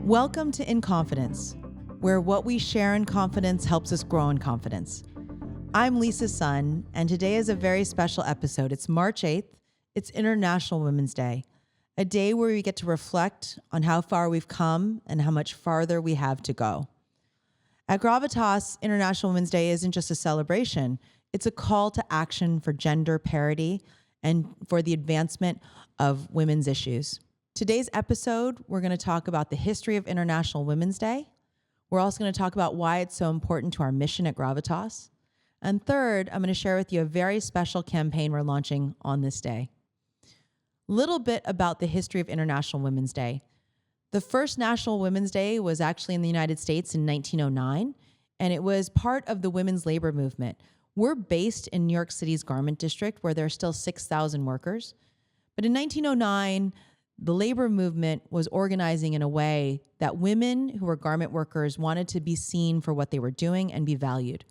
Welcome to In Confidence, where what we share in confidence helps us grow in confidence. I'm Lisa Sun, and today is a very special episode. It's March 8th. It's International Women's Day, a day where we get to reflect on how far we've come and how much farther we have to go. At Gravitas, International Women's Day isn't just a celebration. It's a call to action for gender parity and for the advancement of women's issues. Today's episode, we're going to talk about the history of International Women's Day. We're also going to talk about why it's so important to our mission at Gravitas. And third, I'm going to share with you a very special campaign we're launching on this day. Little bit about the history of International Women's Day. The first National Women's Day was actually in the United States in 1909, and it was part of the women's labor movement. We're based in New York City's garment district, where there are still 6,000 workers. But in 1909, the labor movement was organizing in a way that women who were garment workers wanted to be seen for what they were doing and be valued.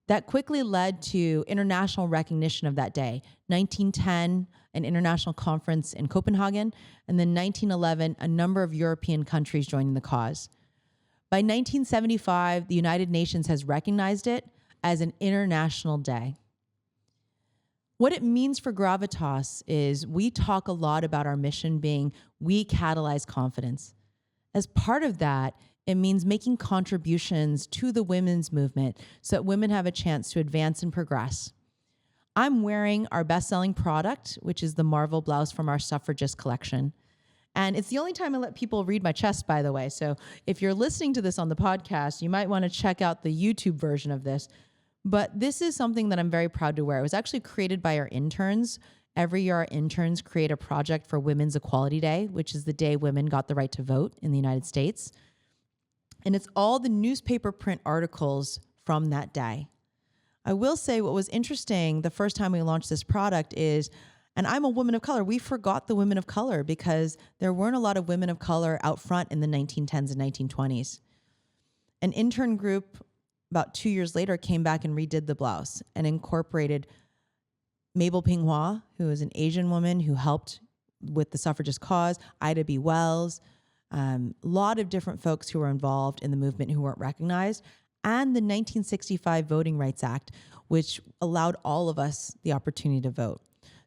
That quickly led to international recognition of that day. 1910, an international conference in Copenhagen, and then 1911, a number of European countries joining the cause. By 1975, the United Nations has recognized it as an international day. What it means for Gravitas is we talk a lot about our mission being we catalyze confidence. As part of that, it means making contributions to the women's movement so that women have a chance to advance and progress. I'm wearing our best-selling product, which is the Marvel blouse from our suffragist collection. And it's the only time I let people read my chest, by the way. So if you're listening to this on the podcast, you might want to check out the YouTube version of this. But this is something that I'm very proud to wear. It was actually created by our interns. Every year, our interns create a project for Women's Equality Day, which is the day women got the right to vote in the United States. And it's all the newspaper print articles from that day. I will say what was interesting the first time we launched this product is, and I'm a woman of color, we forgot the women of color because there weren't a lot of women of color out front in the 1910s and 1920s. An intern group about 2 years later came back and redid the blouse and incorporated Mabel Pinghua, who is an Asian woman who helped with the suffragist cause, Ida B. Wells, a lot of different folks who were involved in the movement who weren't recognized, and the 1965 Voting Rights Act, which allowed all of us the opportunity to vote.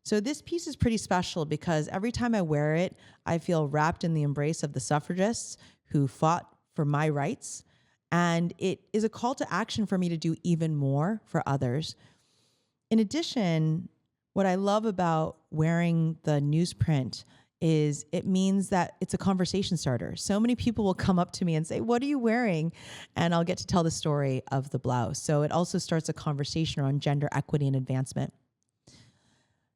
So this piece is pretty special because every time I wear it, I feel wrapped in the embrace of the suffragists who fought for my rights. And it is a call to action for me to do even more for others. In addition, what I love about wearing the newsprint is it means that it's a conversation starter. So many people will come up to me and say, "What are you wearing?" And I'll get to tell the story of the blouse. So it also starts a conversation around gender equity and advancement.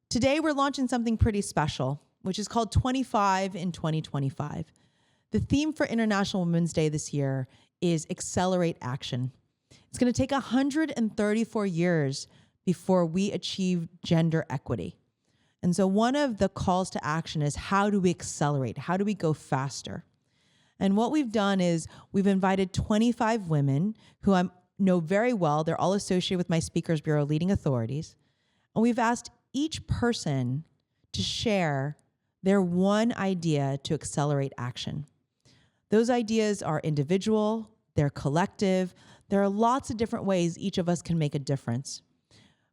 Today, we're launching something pretty special, which is called 25 in 2025. The theme for International Women's Day this year is accelerate action. It's going to take 134 years before we achieve gender equity. And so one of the calls to action is, how do we accelerate? How do we go faster? And what we've done is we've invited 25 women who I know very well. They're all associated with my Speakers Bureau leading authorities. And we've asked each person to share their one idea to accelerate action. Those ideas are individual, they're collective. There are lots of different ways each of us can make a difference.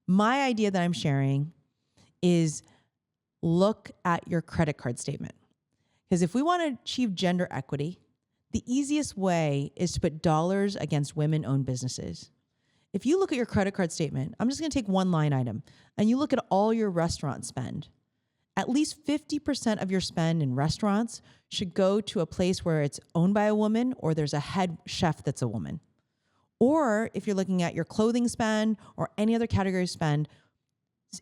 My idea that I'm sharing is look at your credit card statement. Because if we want to achieve gender equity, the easiest way is to put dollars against women-owned businesses. If you look at your credit card statement, I'm just going to take one line item, and you look at all your restaurant spend. At least 50% of your spend in restaurants should go to a place where it's owned by a woman or there's a head chef that's a woman. Or if you're looking at your clothing spend or any other category of spend,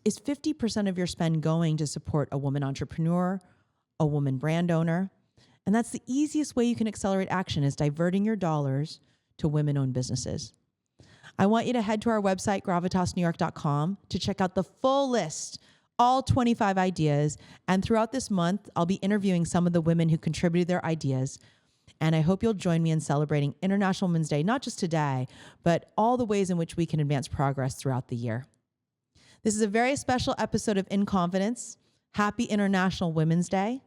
is 50% of your spend going to support a woman entrepreneur, a woman brand owner? And that's the easiest way you can accelerate action, is diverting your dollars to women-owned businesses. I want you to head to our website, gravitasnewyork.com, to check out the full list, all 25 ideas. And throughout this month, I'll be interviewing some of the women who contributed their ideas. And I hope you'll join me in celebrating International Women's Day, not just today, but all the ways in which we can advance progress throughout the year. This is a very special episode of In Confidence. Happy International Women's Day.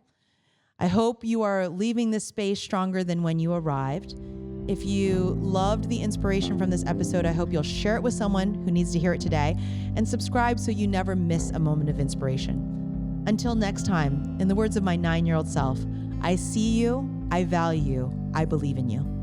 I hope you are leaving this space stronger than when you arrived. If you loved the inspiration from this episode, I hope you'll share it with someone who needs to hear it today and subscribe so you never miss a moment of inspiration. Until next time, in the words of my 9-year-old self, I see you, I value you, I believe in you.